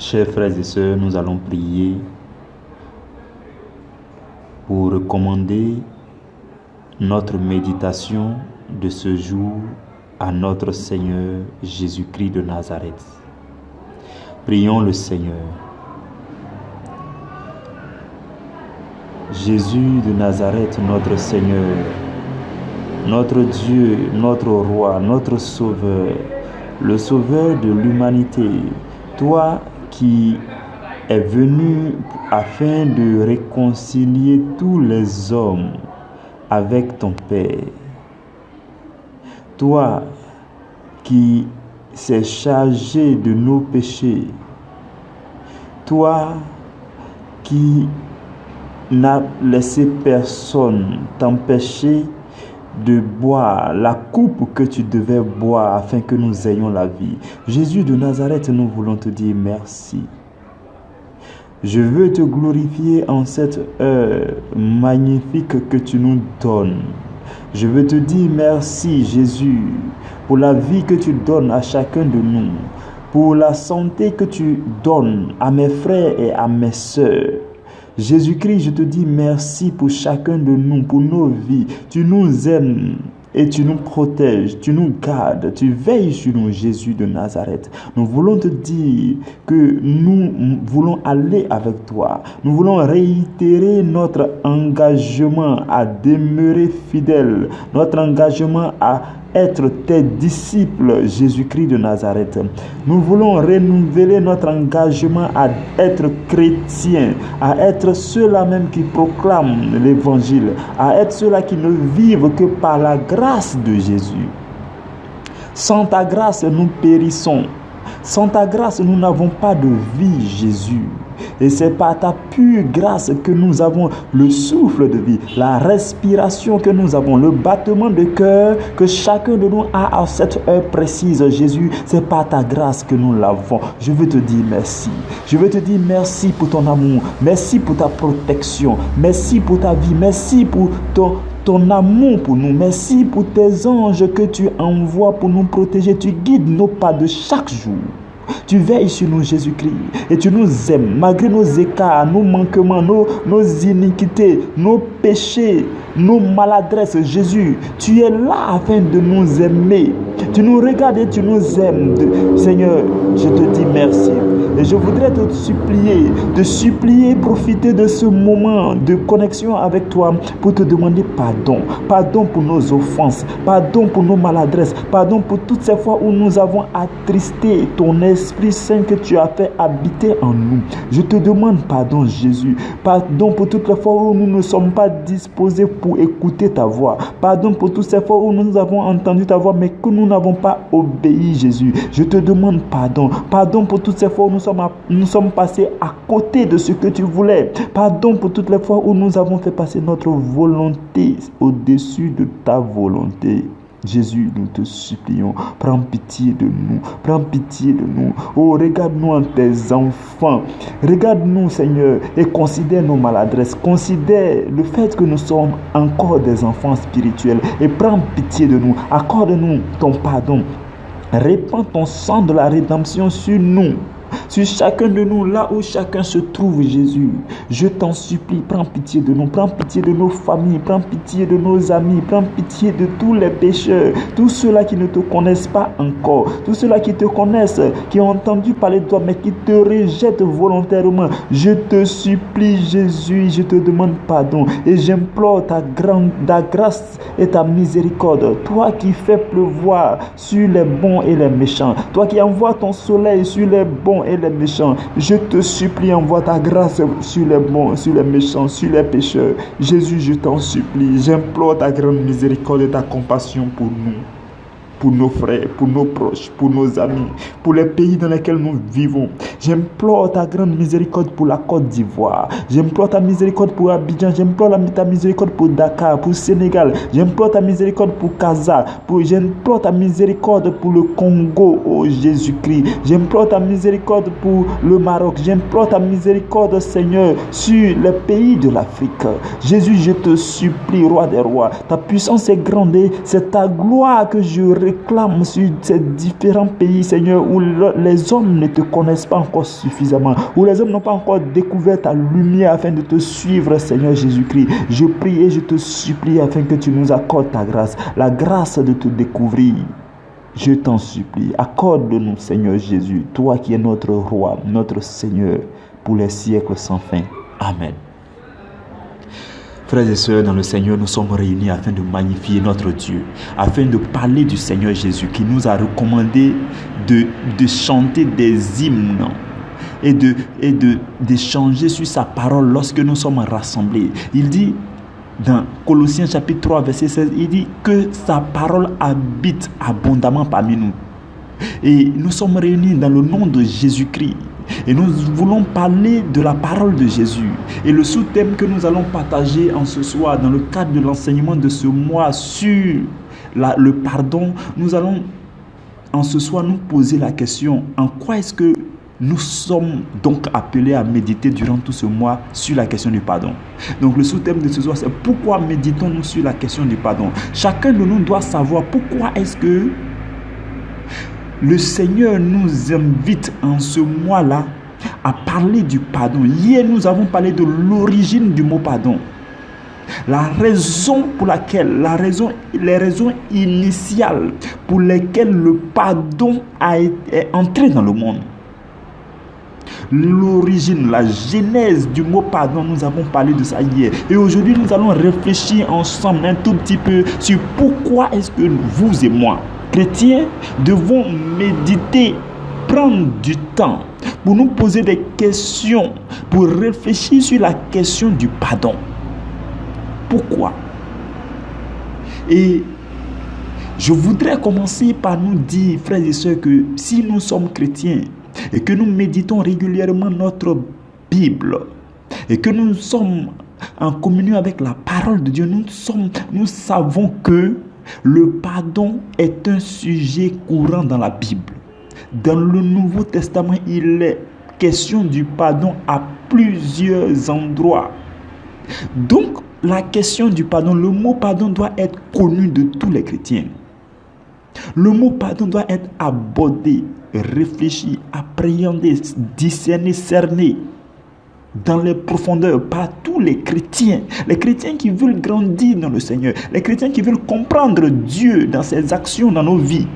Chers frères et sœurs, nous allons prier pour recommander notre méditation de ce jour à notre Seigneur Jésus-Christ de Nazareth. Prions le Seigneur. Jésus de Nazareth, notre Seigneur, notre Dieu, notre Roi, notre Sauveur, le Sauveur de l'humanité, toi qui es venu afin de réconcilier tous les hommes avec ton Père. Toi qui s'es chargé de nos péchés. Toi qui n'as laissé personne t'empêcher de boire la coupe que tu devais boire afin que nous ayons la vie. Jésus de Nazareth, nous voulons te dire merci. Je veux te glorifier en cette heure magnifique que tu nous donnes. Je veux te dire merci, Jésus, pour la vie que tu donnes à chacun de nous, pour la santé que tu donnes à mes frères et à mes sœurs. Jésus-Christ, je te dis merci pour chacun de nous, pour nos vies. Tu nous aimes et tu nous protèges, tu nous gardes, tu veilles sur nous, Jésus de Nazareth. Nous voulons te dire que nous voulons aller avec toi. Nous voulons réitérer notre engagement à demeurer fidèles, notre engagement à être tes disciples, Jésus-Christ de Nazareth. Nous voulons renouveler notre engagement à être chrétiens, à être ceux-là même qui proclament l'évangile, à être ceux-là qui ne vivent que par la grâce de Jésus. Sans ta grâce, nous périssons. Sans ta grâce, nous n'avons pas de vie, Jésus. Et c'est par ta pure grâce que nous avons le souffle de vie, la respiration que nous avons, le battement de cœur que chacun de nous a à cette heure précise. Jésus, c'est par ta grâce que nous l'avons. Je veux te dire merci. Je veux te dire merci pour ton amour. Merci pour ta protection. Merci pour ta vie. Merci pour ton amour pour nous. Merci pour tes anges que tu envoies pour nous protéger. Tu guides nos pas de chaque jour. Tu veilles sur nous, Jésus-Christ, et tu nous aimes, malgré nos écarts, nos manquements, nos iniquités, nos péchés, nos maladresses. Jésus, tu es là afin de nous aimer. Tu nous regardes et tu nous aimes. Seigneur, je te dis merci. Et je voudrais te supplier, profiter de ce moment de connexion avec toi pour te demander pardon. Pardon pour nos offenses, pardon pour nos maladresses, pardon pour toutes ces fois où nous avons attristé ton Esprit Saint que tu as fait habiter en nous. Je te demande pardon, Jésus. Pardon pour toutes les fois où nous ne sommes pas disposés pour écouter ta voix. Pardon pour toutes ces fois où nous avons entendu ta voix mais que nous n'avons pas obéi, Jésus. Je te demande pardon. Pardon pour toutes ces fois où nous sommes passés à côté de ce que tu voulais. Pardon pour toutes les fois où nous avons fait passer notre volonté au-dessus de ta volonté. Jésus, nous te supplions, prends pitié de nous, prends pitié de nous. Oh, regarde-nous en tes enfants, regarde-nous, Seigneur, et considère nos maladresses, considère le fait que nous sommes encore des enfants spirituels, et prends pitié de nous, accorde-nous ton pardon, répands ton sang de la rédemption sur nous, sur chacun de nous, là où chacun se trouve, Jésus. Je t'en supplie, prends pitié de nous, prends pitié de nos familles, prends pitié de nos amis, prends pitié de tous les pécheurs, tous ceux-là qui ne te connaissent pas encore, tous ceux-là qui te connaissent, qui ont entendu parler de toi, mais qui te rejettent volontairement. Je te supplie, Jésus, je te demande pardon et j'implore ta grâce et ta miséricorde. Toi qui fais pleuvoir sur les bons et les méchants, toi qui envoies ton soleil sur les bons et les méchants, je te supplie, envoie ta grâce sur les bons, sur les méchants, sur les pécheurs. Jésus, je t'en supplie, j'implore ta grande miséricorde et ta compassion pour nous, pour nos frères, pour nos proches, pour nos amis, pour les pays dans lesquels nous vivons. J'implore ta grande miséricorde pour la Côte d'Ivoire. J'implore ta miséricorde pour Abidjan. J'implore ta miséricorde pour Dakar, pour Sénégal. J'implore ta miséricorde pour Casa. J'implore ta miséricorde pour le Congo, oh Jésus-Christ. J'implore ta miséricorde pour le Maroc. J'implore ta miséricorde, Seigneur, sur les pays de l'Afrique. Jésus, je te supplie, Roi des rois. Ta puissance est grande et c'est ta gloire que je réclame sur ces différents pays, Seigneur, où les hommes ne te connaissent pas encore suffisamment, où les hommes n'ont pas encore découvert ta lumière afin de te suivre, Seigneur Jésus-Christ. Je prie et je te supplie afin que tu nous accordes ta grâce, la grâce de te découvrir. Je t'en supplie, accorde-nous, Seigneur Jésus, toi qui es notre roi, notre Seigneur, pour les siècles sans fin. Amen. Frères et sœurs, dans le Seigneur, nous sommes réunis afin de magnifier notre Dieu, afin de parler du Seigneur Jésus qui nous a recommandé de chanter des hymnes et d'échanger sur sa parole lorsque nous sommes rassemblés. Il dit dans Colossiens chapitre 3, verset 16, il dit que sa parole habite abondamment parmi nous. Et nous sommes réunis dans le nom de Jésus-Christ. Et nous voulons parler de la parole de Jésus. Et le sous-thème que nous allons partager en ce soir, dans le cadre de l'enseignement de ce mois sur le pardon, nous allons en ce soir nous poser la question: en quoi est-ce que nous sommes donc appelés à méditer durant tout ce mois sur la question du pardon? Donc le sous-thème de ce soir, c'est pourquoi méditons-nous sur la question du pardon? Chacun de nous doit savoir pourquoi est-ce que le Seigneur nous invite en ce mois-là à parler du pardon. Hier, nous avons parlé de l'origine du mot pardon. La raison pour laquelle, les raisons initiales pour lesquelles le pardon est entré dans le monde. L'origine, la genèse du mot pardon, nous avons parlé de ça hier. Et aujourd'hui, nous allons réfléchir ensemble un tout petit peu sur pourquoi est-ce que vous et moi, chrétiens, devons méditer, prendre du temps pour nous poser des questions, pour réfléchir sur la question du pardon. Pourquoi? Et je voudrais commencer par nous dire, frères et sœurs, que si nous sommes chrétiens et que nous méditons régulièrement notre Bible et que nous sommes en communion avec la parole de Dieu, nous savons que le pardon est un sujet courant dans la Bible. Dans le Nouveau Testament, il est question du pardon à plusieurs endroits. Donc, la question du pardon, le mot pardon doit être connu de tous les chrétiens. Le mot pardon doit être abordé, réfléchi, appréhendé, discerné, cerné dans les profondeurs par tous les chrétiens qui veulent grandir dans le Seigneur, les chrétiens qui veulent comprendre Dieu dans ses actions dans nos vies,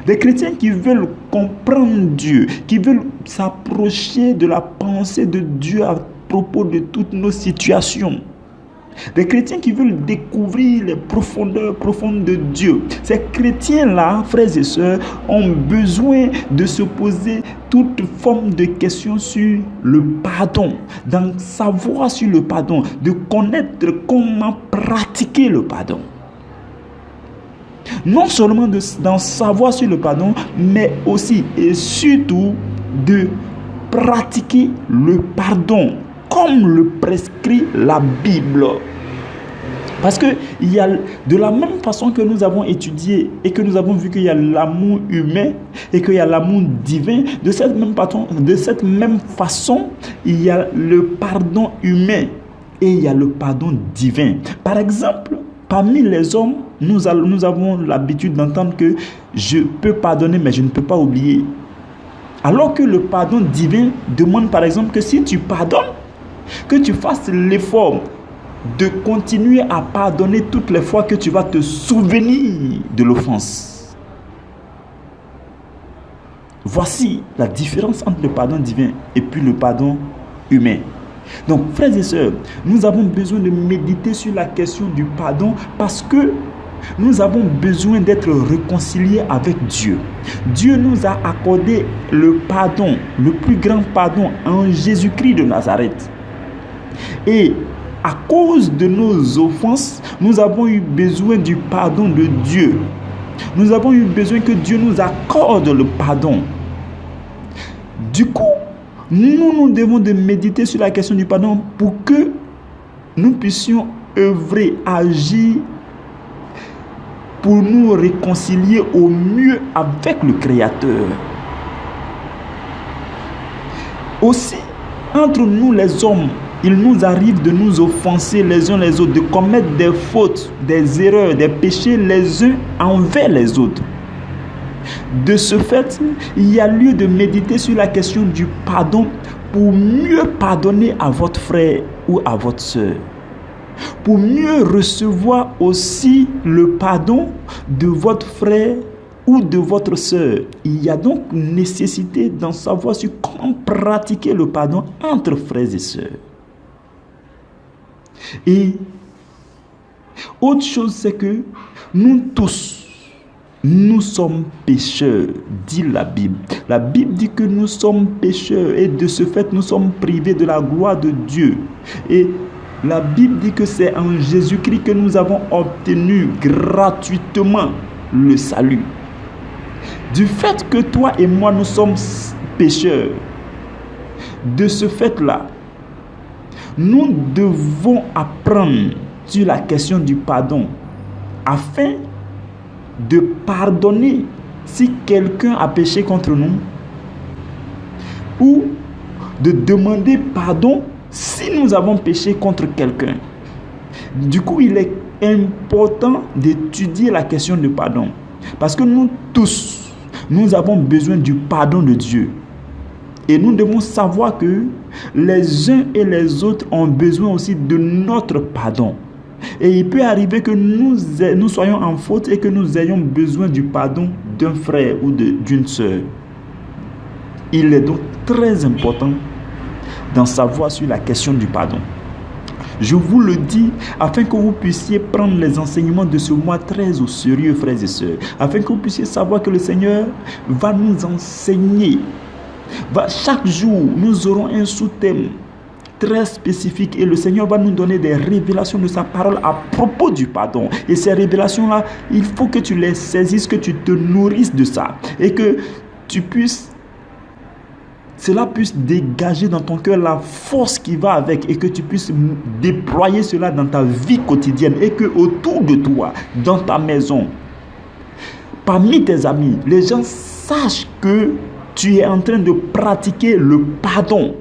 les chrétiens qui veulent comprendre Dieu, qui veulent s'approcher de la pensée de Dieu à propos de toutes nos situations. Les chrétiens qui veulent découvrir les profondeurs profondes de Dieu. Ces chrétiens-là, frères et sœurs, ont besoin de se poser toute forme de questions sur le pardon, d'en savoir sur le pardon, de connaître comment pratiquer le pardon. Non seulement d'en savoir sur le pardon, mais aussi et surtout de pratiquer le pardon comme le prescrit la Bible. Parce que il y a, de la même façon que nous avons étudié et que nous avons vu qu'il y a l'amour humain et qu'il y a l'amour divin, de cette même façon, il y a le pardon humain et il y a le pardon divin. Par exemple, parmi les hommes, nous avons l'habitude d'entendre que je peux pardonner mais je ne peux pas oublier. Alors que le pardon divin demande par exemple que si tu pardonnes, que tu fasses l'effort de continuer à pardonner toutes les fois que tu vas te souvenir de l'offense. Voici la différence entre le pardon divin et puis le pardon humain. Donc, frères et sœurs, nous avons besoin de méditer sur la question du pardon parce que nous avons besoin d'être réconciliés avec Dieu. Dieu nous a accordé le pardon, le plus grand pardon en Jésus-Christ de Nazareth. Et à cause de nos offenses, nous avons eu besoin du pardon de Dieu. Nous avons eu besoin que Dieu nous accorde le pardon. Du coup, nous devons de méditer sur la question du pardon pour que nous puissions œuvrer, agir pour nous réconcilier au mieux avec le Créateur. Aussi, entre nous les hommes, il nous arrive de nous offenser les uns les autres, de commettre des fautes, des erreurs, des péchés les uns envers les autres. De ce fait, il y a lieu de méditer sur la question du pardon pour mieux pardonner à votre frère ou à votre soeur. Pour mieux recevoir aussi le pardon de votre frère ou de votre soeur. Il y a donc nécessité d'en savoir sur comment pratiquer le pardon entre frères et sœurs. Et autre chose, c'est que nous tous, nous sommes pécheurs, dit la Bible. La Bible dit que nous sommes pécheurs et de ce fait, nous sommes privés de la gloire de Dieu. Et la Bible dit que c'est en Jésus-Christ que nous avons obtenu gratuitement le salut. Du fait que toi et moi, nous sommes pécheurs, de ce fait-là, nous devons apprendre sur la question du pardon afin de pardonner si quelqu'un a péché contre nous ou de demander pardon si nous avons péché contre quelqu'un. Du coup, il est important d'étudier la question du pardon parce que nous tous, nous avons besoin du pardon de Dieu. Et nous devons savoir que les uns et les autres ont besoin aussi de notre pardon. Et il peut arriver que nous soyons en faute et que nous ayons besoin du pardon d'un frère ou d'une sœur. Il est donc très important d'en savoir sur la question du pardon. Je vous le dis afin que vous puissiez prendre les enseignements de ce mois très au sérieux, frères et sœurs. Afin que vous puissiez savoir que le Seigneur va nous enseigner. Chaque jour, nous aurons un sous-thème très spécifique et le Seigneur va nous donner des révélations de sa parole à propos du pardon. Et ces révélations-là, il faut que tu les saisisses, que tu te nourrisses de ça et que cela puisse dégager dans ton cœur la force qui va avec et que tu puisses déployer cela dans ta vie quotidienne et que autour de toi, dans ta maison, parmi tes amis, les gens sachent que tu es en train de pratiquer le pardon.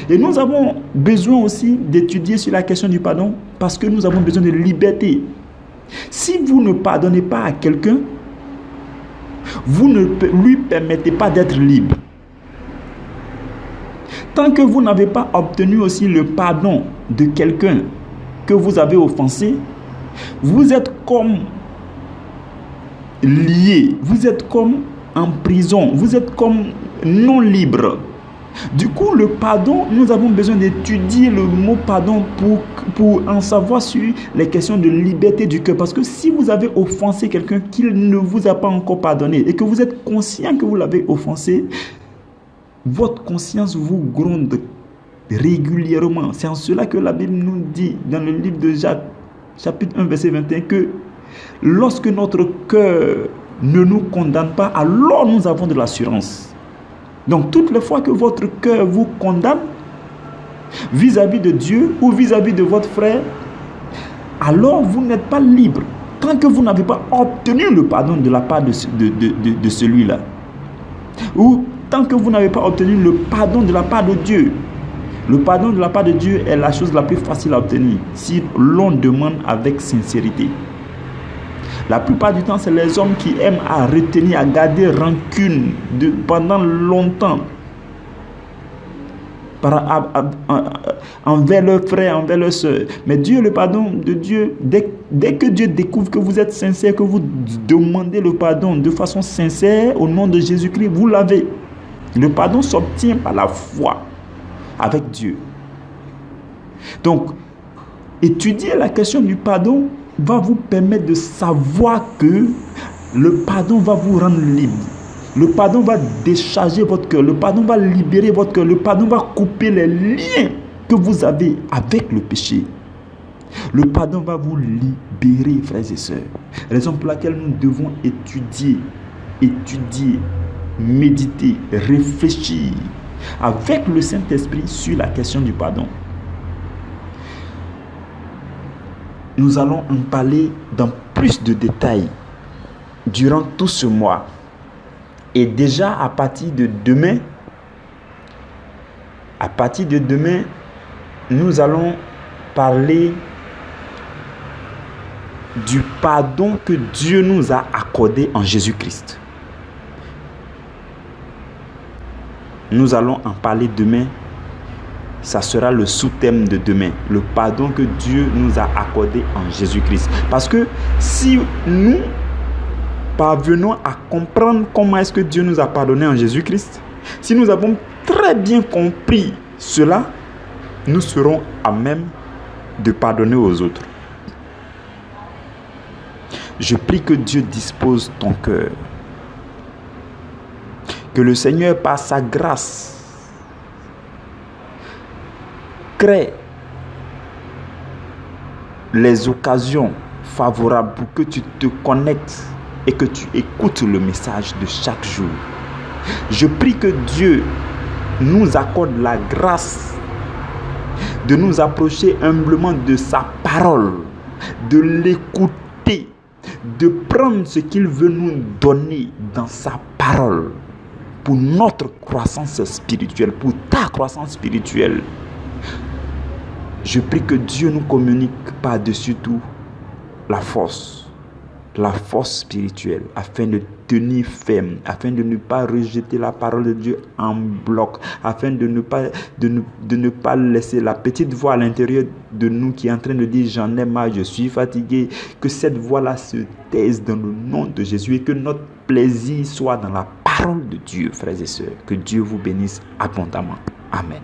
Et nous avons besoin aussi d'étudier sur la question du pardon parce que nous avons besoin de liberté. Si vous ne pardonnez pas à quelqu'un, vous ne lui permettez pas d'être libre. Tant que vous n'avez pas obtenu aussi le pardon de quelqu'un que vous avez offensé, vous êtes comme lié, vous êtes comme en prison, vous êtes comme non libre. Du coup, le pardon, nous avons besoin d'étudier le mot pardon pour en savoir sur les questions de liberté du cœur. Parce que si vous avez offensé quelqu'un qui ne vous a pas encore pardonné et que vous êtes conscient que vous l'avez offensé, votre conscience vous gronde régulièrement. C'est en cela que la Bible nous dit dans le livre de Jacques, chapitre 1, verset 21, que lorsque notre cœur ne nous condamne pas, alors nous avons de l'assurance. Donc, toutes les fois que votre cœur vous condamne vis-à-vis de Dieu ou vis-à-vis de votre frère, alors vous n'êtes pas libre. Tant que vous n'avez pas obtenu le pardon de la part de celui-là. Ou tant que vous n'avez pas obtenu le pardon de la part de Dieu. Le pardon de la part de Dieu est la chose la plus facile à obtenir si l'on demande avec sincérité. La plupart du temps, c'est les hommes qui aiment à retenir, à garder rancune pendant longtemps envers leurs frères, envers leurs soeurs. Mais Dieu, le pardon de Dieu, dès que Dieu découvre que vous êtes sincère, que vous demandez le pardon de façon sincère au nom de Jésus-Christ, vous l'avez. Le pardon s'obtient par la foi avec Dieu. Donc, étudier la question du pardon va vous permettre de savoir que le pardon va vous rendre libre. Le pardon va décharger votre cœur. Le pardon va libérer votre cœur. Le pardon va couper les liens que vous avez avec le péché. Le pardon va vous libérer, frères et sœurs. Raison pour laquelle nous devons étudier, méditer, réfléchir avec le Saint-Esprit sur la question du pardon. Nous allons en parler dans plus de détails durant tout ce mois. Et déjà à partir de demain, nous allons parler du pardon que Dieu nous a accordé en Jésus-Christ. Nous allons en parler demain. Ça sera le sous-thème de demain. Le pardon que Dieu nous a accordé en Jésus-Christ. Parce que si nous parvenons à comprendre comment est-ce que Dieu nous a pardonné en Jésus-Christ, si nous avons très bien compris cela, nous serons à même de pardonner aux autres. Je prie que Dieu dispose ton cœur. Que le Seigneur, par sa grâce, crée les occasions favorables pour que tu te connectes et que tu écoutes le message de chaque jour. Je prie que Dieu nous accorde la grâce de nous approcher humblement de sa parole, de l'écouter, de prendre ce qu'il veut nous donner dans sa parole pour notre croissance spirituelle, pour ta croissance spirituelle. Je prie que Dieu nous communique par-dessus tout la force spirituelle, afin de tenir ferme, afin de ne pas rejeter la parole de Dieu en bloc, afin de ne pas laisser la petite voix à l'intérieur de nous qui est en train de dire j'en ai marre, je suis fatigué, que cette voix-là se taise dans le nom de Jésus et que notre plaisir soit dans la parole de Dieu, frères et sœurs. Que Dieu vous bénisse abondamment. Amen.